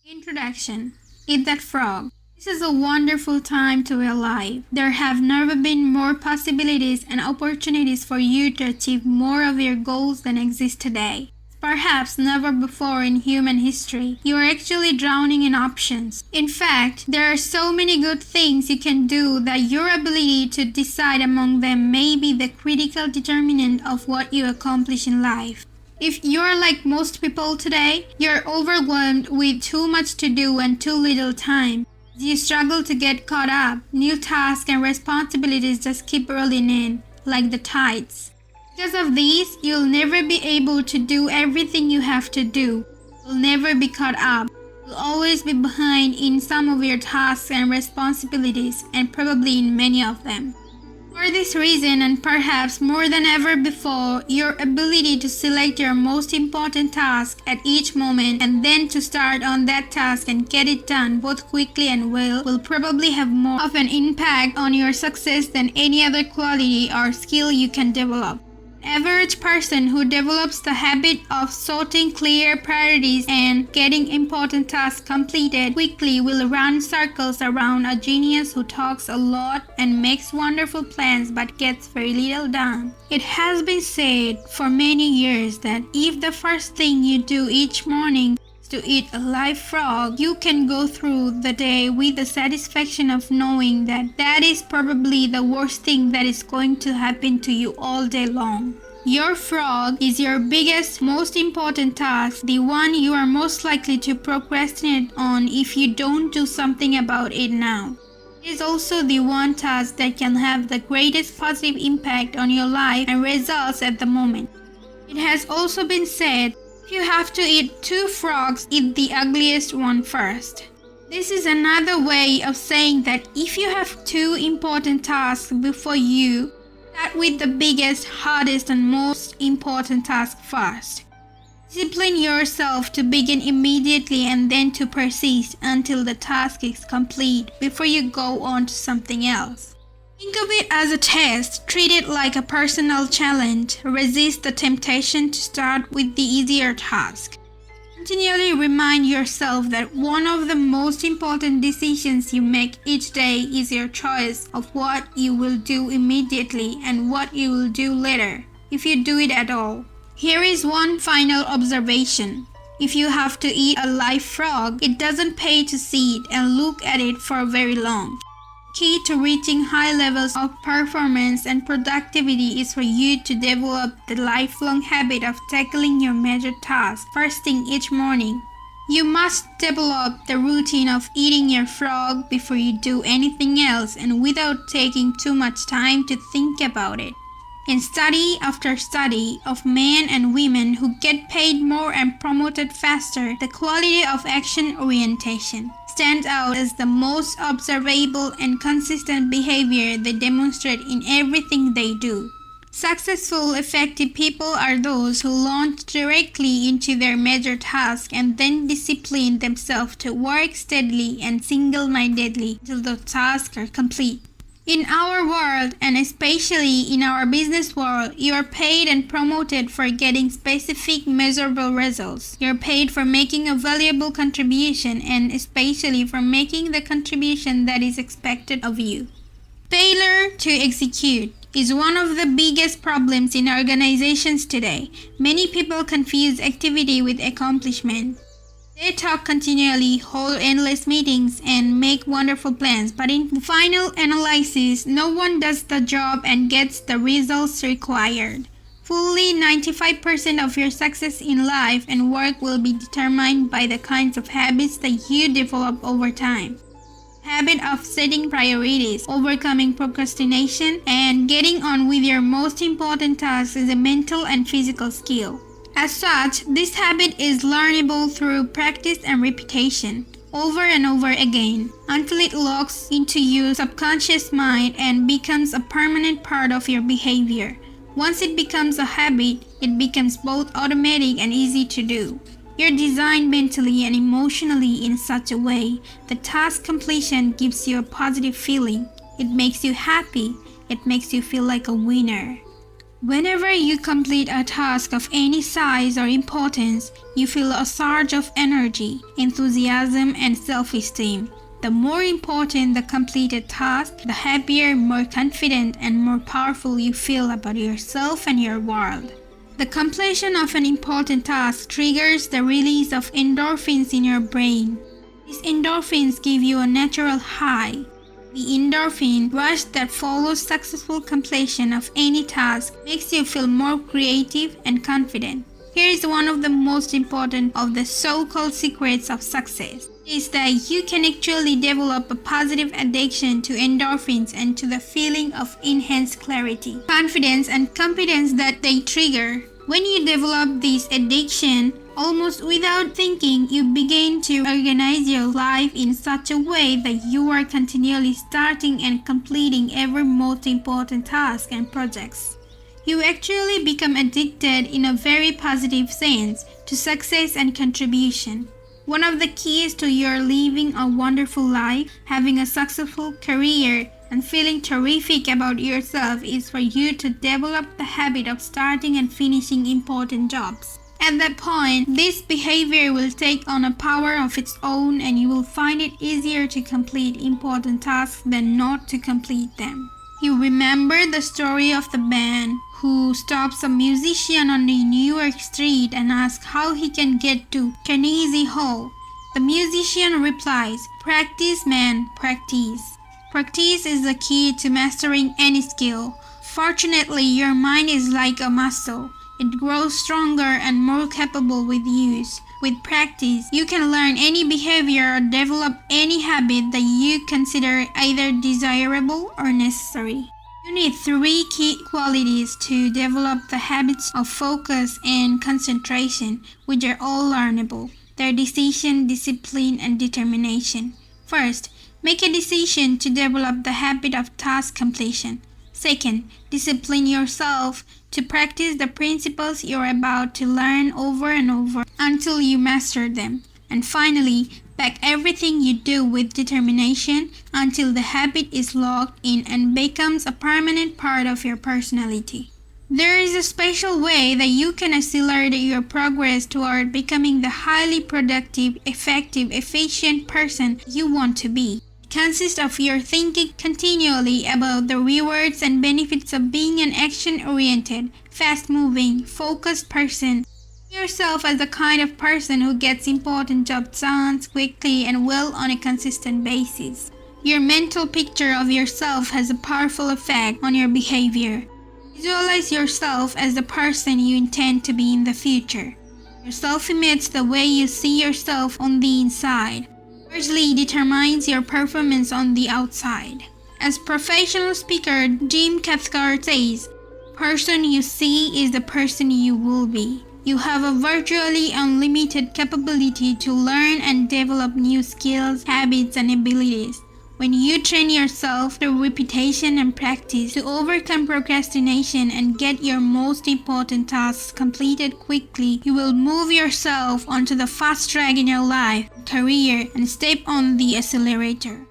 Introduction. Eat that frog. This is a wonderful time to be alive. There have never been more possibilities and opportunities for you to achieve more of your goals than exist today. Perhaps never before in human history, you are actually drowning in options. In fact, there are so many good things you can do that your ability to decide among them may be the critical determinant of what you accomplish in life. If you're like most people today, you're overwhelmed with too much to do and too little time. You struggle to get caught up. New tasks and responsibilities just keep rolling in, like the tides. Because of these, you'll never be able to do everything you have to do. You'll never be caught up. You'll always be behind in some of your tasks and responsibilities, and probably in many of them. For this reason, and perhaps more than ever before, your ability to select your most important task at each moment and then to start on that task and get it done both quickly and well will probably have more of an impact on your success than any other quality or skill you can develop. An average person who develops the habit of sorting clear priorities and getting important tasks completed quickly will run circles around a genius who talks a lot and makes wonderful plans but gets very little done. It has been said for many years that if the first thing you do each morning to eat a live frog, you can go through the day with the satisfaction of knowing that that is probably the worst thing that is going to happen to you all day long. Your frog is your biggest, most important task, the one you are most likely to procrastinate on if you don't do something about it now. It is also the one task that can have the greatest positive impact on your life and results at the moment. It has also been said, if you have to eat 2 frogs, eat the ugliest one first. This is another way of saying that if you have 2 important tasks before you, start with the biggest, hardest, and most important task first. Discipline yourself to begin immediately and then to persist until the task is complete before you go on to something else. Think of it as a test. Treat it like a personal challenge. Resist the temptation to start with the easier task. Continually remind yourself that one of the most important decisions you make each day is your choice of what you will do immediately and what you will do later, if you do it at all. Here is one final observation. If you have to eat a live frog, it doesn't pay to see it and look at it for very long. Key to reaching high levels of performance and productivity is for you to develop the lifelong habit of tackling your major tasks first thing each morning. You must develop the routine of eating your frog before you do anything else and without taking too much time to think about it. In study after study of men and women who get paid more and promoted faster, the quality of action orientation stands out as the most observable and consistent behavior they demonstrate in everything they do. Successful, effective people are those who launch directly into their major task and then discipline themselves to work steadily and single-mindedly until the tasks are complete. In our world, and especially in our business world, you are paid and promoted for getting specific, measurable results. You are paid for making a valuable contribution and especially for making the contribution that is expected of you. Failure to execute is one of the biggest problems in organizations today. Many people confuse activity with accomplishment. They talk continually, hold endless meetings, and make wonderful plans, but in the final analysis, no one does the job and gets the results required. Fully 95% of your success in life and work will be determined by the kinds of habits that you develop over time. Habit of setting priorities, overcoming procrastination, and getting on with your most important tasks is a mental and physical skill. As such, this habit is learnable through practice and repetition, over and over again, until it locks into your subconscious mind and becomes a permanent part of your behavior. Once it becomes a habit, it becomes both automatic and easy to do. You're designed mentally and emotionally in such a way that task completion gives you a positive feeling. It makes you happy. It makes you feel like a winner. Whenever you complete a task of any size or importance, you feel a surge of energy, enthusiasm, and self-esteem. The more important the completed task, the happier, more confident, and more powerful you feel about yourself and your world. The completion of an important task triggers the release of endorphins in your brain. These endorphins give you a natural high. The endorphin rush that follows successful completion of any task makes you feel more creative and confident. Here is one of the most important of the so-called secrets of success. It is that you can actually develop a positive addiction to endorphins and to the feeling of enhanced clarity, confidence, and competence that they trigger. When you develop this addiction, almost without thinking, you begin to organize your life in such a way that you are continually starting and completing every most important task and projects. You actually become addicted in a very positive sense to success and contribution. One of the keys to your living a wonderful life, having a successful career, and feeling terrific about yourself is for you to develop the habit of starting and finishing important jobs. At that point, this behavior will take on a power of its own and you will find it easier to complete important tasks than not to complete them. You remember the story of the man who stops a musician on the New York street and asks how he can get to Carnegie Hall. The musician replies, "Practice, man, practice." Practice is the key to mastering any skill. Fortunately, your mind is like a muscle. It grows stronger and more capable with use. With practice, you can learn any behavior or develop any habit that you consider either desirable or necessary. You need 3 key qualities to develop the habits of focus and concentration, which are all learnable. They're decision, discipline, and determination. First, make a decision to develop the habit of task completion. Second, discipline yourself to practice the principles you're about to learn over and over until you master them. And finally, back everything you do with determination until the habit is locked in and becomes a permanent part of your personality. There is a special way that you can accelerate your progress toward becoming the highly productive, effective, efficient person you want to be. Consists of your thinking continually about the rewards and benefits of being an action-oriented, fast-moving, focused person. See yourself as the kind of person who gets important jobs done quickly and well on a consistent basis. Your mental picture of yourself has a powerful effect on your behavior. Visualize yourself as the person you intend to be in the future. Your self-image, the way you see yourself on the inside, largely determines your performance on the outside. As professional speaker Jim Cathcart says, "Person you see is the person you will be." You have a virtually unlimited capability to learn and develop new skills, habits, and abilities. When you train yourself through repetition and practice to overcome procrastination and get your most important tasks completed quickly, you will move yourself onto the fast track in your life, career, and step on the accelerator.